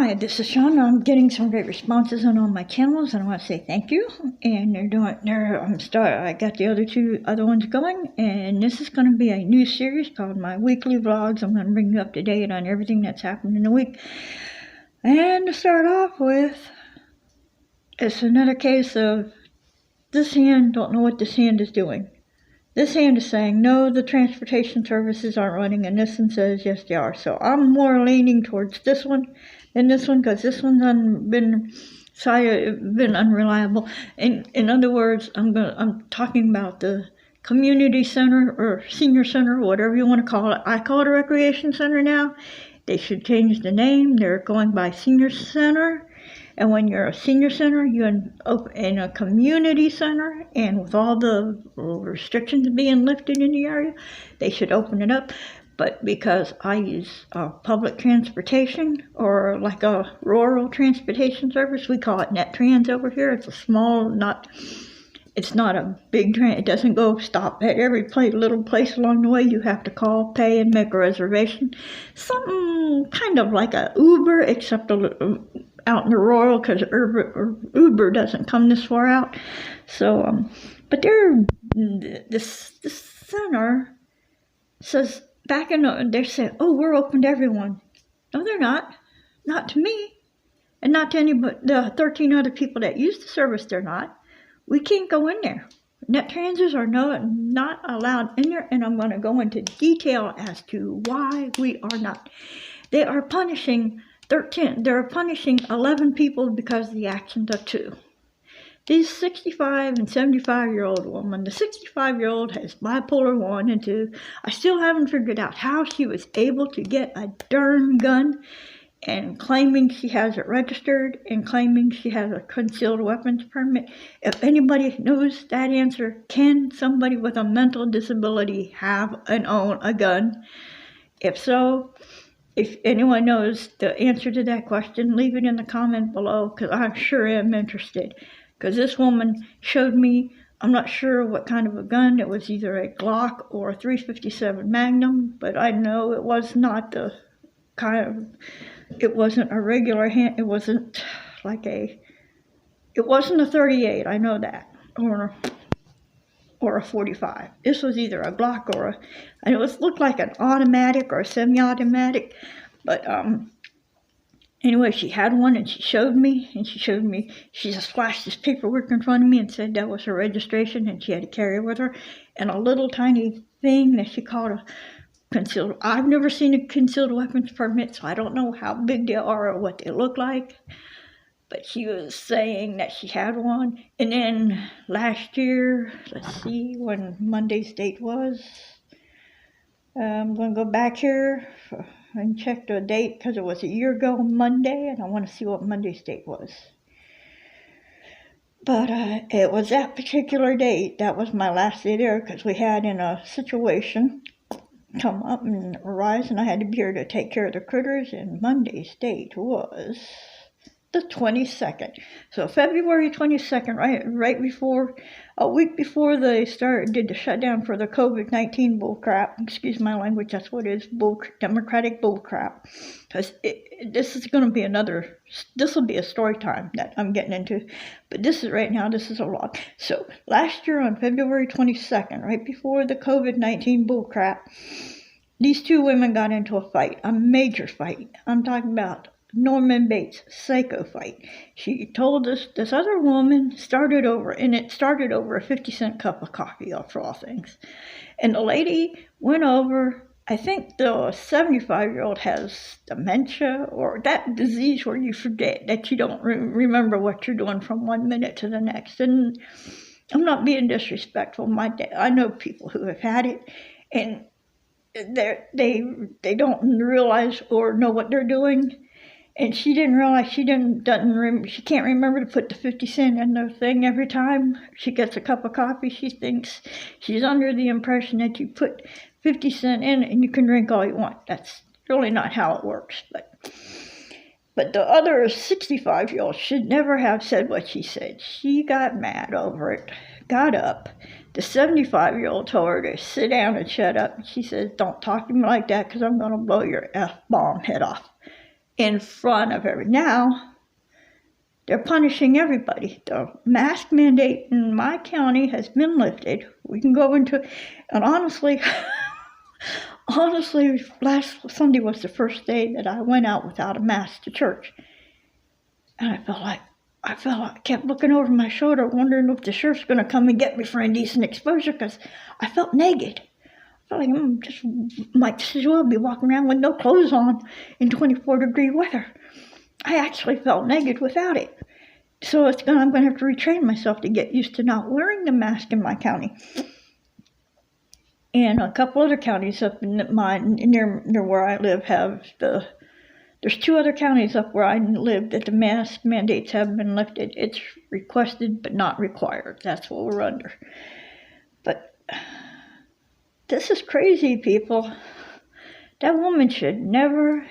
Hi, this is Sean. I'm getting some great responses on all my channels, and I want to say thank you. And I got the other ones going, and this is going to be a new series called my weekly vlogs. I'm going to bring you up to date on everything that's happened in the week. And to start off with, it's another case of this hand don't know what this hand is doing. This hand is saying, no, the transportation services aren't running, and this one says, yes, they are. So I'm more leaning towards this one than this one, because this one's been unreliable. In other words, I'm talking about the community center or senior center, whatever you want to call it. I call it a recreation center now. They should change the name. They're going by senior center. And when you're a senior center, you're in a community center, and with all the restrictions being lifted in the area, they should open it up. But because I use public transportation, or like a rural transportation service, we call it NetTrans over here. It's a small, it's not a big train. It doesn't go stop at every little place along the way. You have to call, pay, and make a reservation. Something kind of like a Uber, except out in the rural, because Uber doesn't come this far out. So, but this center says they're saying, oh, we're open to everyone. No, they're not. Not to me, and not to anybody. The 13 other people that use the service, they're not. We can't go in there. NetTransers are not allowed in there, and I'm going to go into detail as to why we are not. They are punishing 11 people because of the actions of 2. These 65 and 75-year-old woman, the 65-year-old has bipolar 1 and 2. I still haven't figured out how she was able to get a darn gun, and claiming she has it registered, and claiming she has a concealed weapons permit. If anybody knows that answer, can somebody with a mental disability have and own a gun? If so, if anyone knows the answer to that question, leave it in the comment below, because I sure am interested. Because this woman showed me, I'm not sure what kind of a gun. It was either a Glock or a .357 Magnum, but I know it was not the kind of, it wasn't a regular hand, it wasn't it wasn't a 38, I know that, or a 45. This was either a Glock and it looked like an automatic or a semi-automatic, but anyway, she had one, and she just flashed this paperwork in front of me and said that was her registration, and she had to carry it with her, and a little tiny thing that she called a concealed. I've never seen a concealed weapons permit, so I don't know how big they are or what they look like. But she was saying that she had one. And then last year, let's see when Monday's date was. I'm going to go back here and check the date, because it was a year ago Monday, and I want to see what Monday's date was. But it was that particular date. That was my last day there, because we had in a situation come up and arise, and I had to be here to take care of the critters, and Monday's date was the 22nd. So February 22nd, right before, a week before they did the shutdown for the COVID-19 bullcrap. Excuse my language, that's what it is, Democratic bullcrap. Because this is going to be this will be a story time that I'm getting into. But this is a vlog. So last year on February 22nd, right before the COVID-19 bullcrap, these 2 women got into a fight, a major fight. I'm talking about Norman Bates, psycho fight. She told us this other woman started over a 50-cent cup of coffee, for all things. And the lady went over, I think the 75-year-old has dementia, or that disease where you forget, that you don't remember what you're doing from one minute to the next. And I'm not being disrespectful. I know people who have had it, and they don't realize or know what they're doing. And she didn't realize, she can't remember to put the 50 cent in the thing every time she gets a cup of coffee. She thinks she's under the impression that you put 50 cent in and you can drink all you want. That's really not how it works. But the other 65-year-old should never have said what she said. She got mad over it, got up. The 75-year-old told her to sit down and shut up. She says, don't talk to me like that, because I'm going to blow your F-bomb head off. in front of everyone. Now, they're punishing everybody. The mask mandate in my county has been lifted. We can go into it. And honestly, last Sunday was the first day that I went out without a mask to church. And I kept looking over my shoulder, wondering if the sheriff's going to come and get me for indecent exposure, because I felt naked. I felt like might as well be walking around with no clothes on in 24-degree weather. I actually felt naked without it. So I'm going to have to retrain myself to get used to not wearing the mask in my county. And a couple other counties up in near where I live there's 2 other counties up where I live that the mask mandates have been lifted. It's requested but not required. That's what we're under. But this is crazy, people. That woman should never.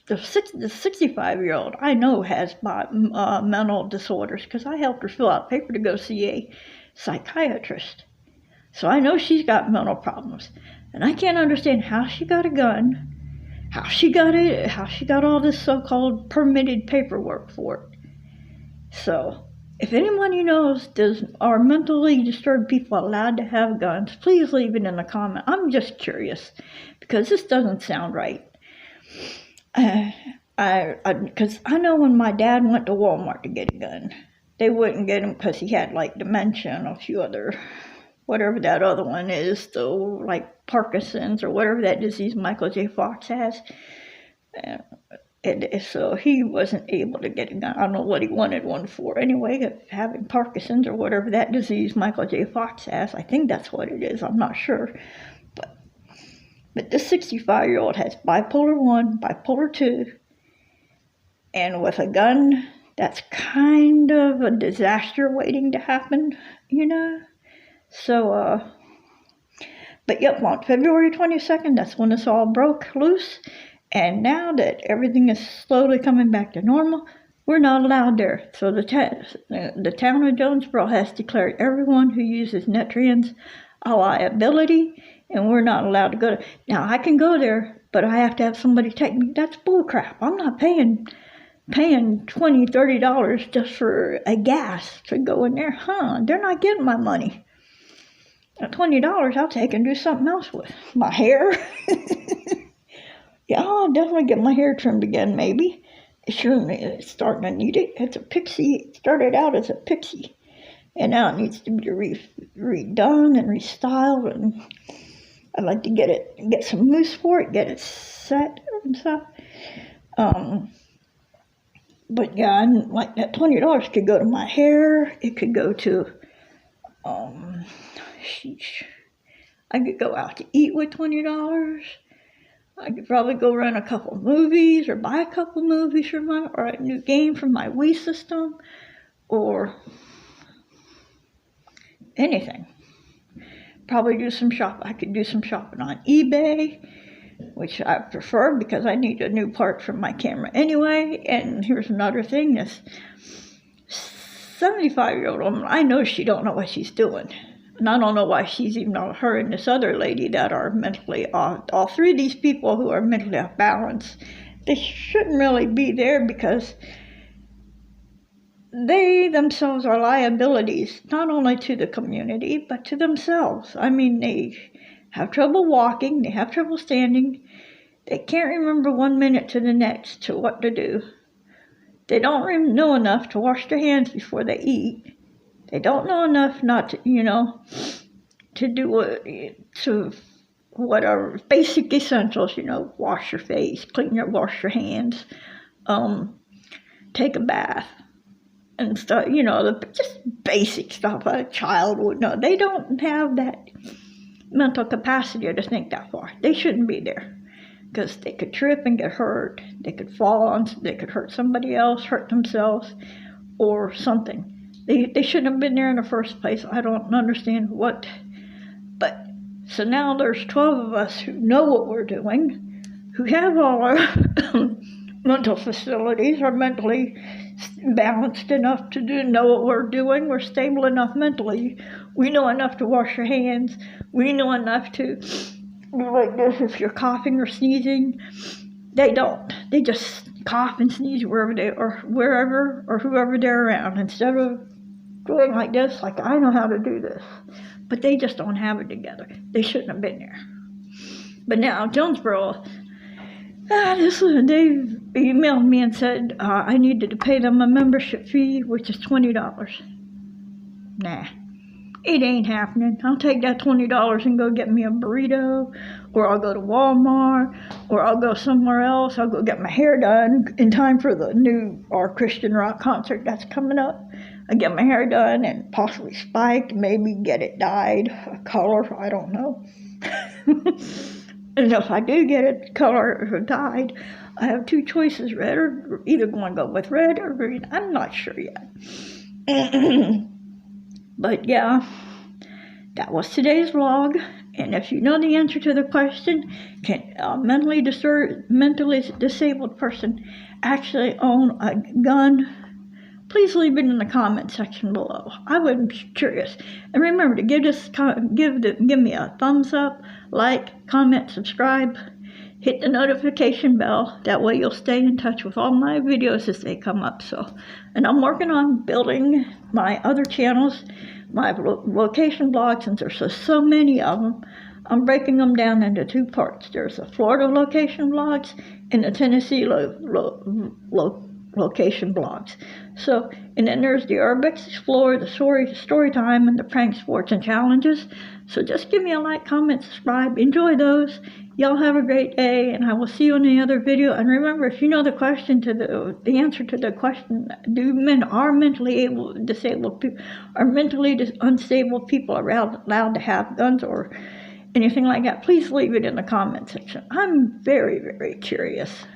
The 65-year-old I know has mental disorders, because I helped her fill out paper to go see a psychiatrist. So I know she's got mental problems. And I can't understand how she got a gun, how she got all this so-called permitted paperwork for it. So if anybody knows, are mentally disturbed people allowed to have guns, please leave it in the comment. I'm just curious, because this doesn't sound right. Because I know when my dad went to Walmart to get a gun, they wouldn't get him because he had like dementia and a few other, whatever that other one is, though, like Parkinson's or whatever that disease Michael J. Fox has. And so he wasn't able to get a gun. I don't know what he wanted one for. Anyway, having Parkinson's or whatever that disease Michael J. Fox has, I think that's what it is. I'm not sure. But this 65-year-old has bipolar 1, bipolar 2, and with a gun, that's kind of a disaster waiting to happen, So, but yep, on February 22nd, that's when this all broke loose. And now that everything is slowly coming back to normal, we're not allowed there. So the town of Jonesboro has declared everyone who uses NetTrans a liability, and we're not allowed to go there. Now, I can go there, but I have to have somebody take me. That's bullcrap. I'm not paying $20, $30 just for a gas to go in there. They're not getting my money. At $20, I'll take and do something else with. My hair. Yeah, I'll definitely get my hair trimmed again, maybe. It's starting to need it. It's a pixie. It started out as a pixie. And now it needs to be redone and restyled, and I'd like to get some mousse for it, get it set and stuff. But yeah, like that $20 could go to my hair. It could go to, I could go out to eat with $20. I could probably go rent a couple movies or buy a couple movies or a new game for my Wii system, or anything. Probably do some shopping. I could do some shopping on eBay, which I prefer because I need a new part for my camera anyway. And here's another thing: this 75-year-old woman, I know she don't know what she's doing. And I don't know why she's even, her and this other lady that are mentally off, all 3 of these people who are mentally off balance, they shouldn't really be there, because they themselves are liabilities, not only to the community, but to themselves. I mean, they have trouble walking, they have trouble standing, they can't remember 1 minute to the next to what to do. They don't even know enough to wash their hands before they eat. They don't know enough not to, to do whatever basic essentials, wash your face, wash your hands, take a bath, and stuff, just basic stuff a child would know. They don't have that mental capacity to think that far. They shouldn't be there, because they could trip and get hurt. They could fall on, they could hurt somebody else, hurt themselves, or something. They shouldn't have been there in the first place. I don't understand what. But, so now there's 12 of us who know what we're doing, who have all our mental facilities, are mentally balanced enough to know what we're doing. We're stable enough mentally. We know enough to wash your hands. We know enough to do like this if you're coughing or sneezing. They don't. They just cough and sneeze wherever or whoever they're around, instead of going like this, like I know how to do this. But they just don't have it together. They shouldn't have been there. But now Jonesboro, they emailed me and said I needed to pay them a membership fee, which is $20. Nah, it ain't happening. I'll take that $20 and go get me a burrito, or I'll go to Walmart, or I'll go somewhere else. I'll go get my hair done in time for the new Our Christian Rock concert that's coming up. I get my hair done and possibly spiked, maybe get it dyed a color, I don't know. And if I do get it color or dyed, I have two choices, red or either going to go with red or green. I'm not sure yet. But yeah, that was today's vlog. And if you know the answer to the question, can a mentally disabled person actually own a gun? Please leave it in the comment section below. I would be curious. And remember to give me a thumbs up, like, comment, subscribe, hit the notification bell. That way you'll stay in touch with all my videos as they come up. And I'm working on building my other channels, my location blogs, and there's so many of them. I'm breaking them down into two parts. There's the Florida location blogs and the Tennessee location blogs. And then there's the Urbex Explorer, the story time, and the prank sports and challenges. So just give me a like, comment, subscribe, enjoy those. Y'all have a great day, and I will see you in the other video. And remember, if you know the answer to the question, are mentally disabled people, are mentally unstable people allowed to have guns or anything like that, please leave it in the comment section. I'm very, very curious.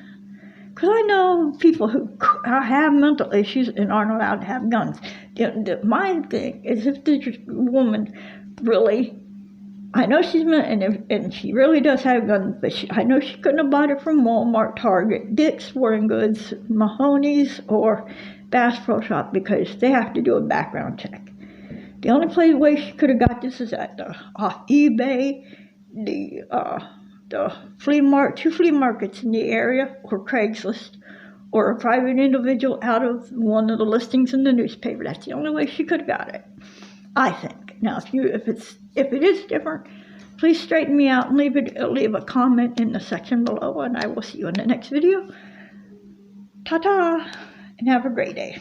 Because I know people who have mental issues and aren't allowed to have guns. My thing is, if this woman really, I know she's and she really does have guns, but I know she couldn't have bought it from Walmart, Target, Dick's Sporting Goods, Mahoney's, or Bass Pro Shop, because they have to do a background check. The only way she could have got this is off eBay, the two flea markets in the area, or Craigslist, or a private individual out of one of the listings in the newspaper. That's the only way she could have got it, I think. Now, if it is different, please straighten me out and leave a comment in the section below, and I will see you in the next video. Ta-ta, and have a great day.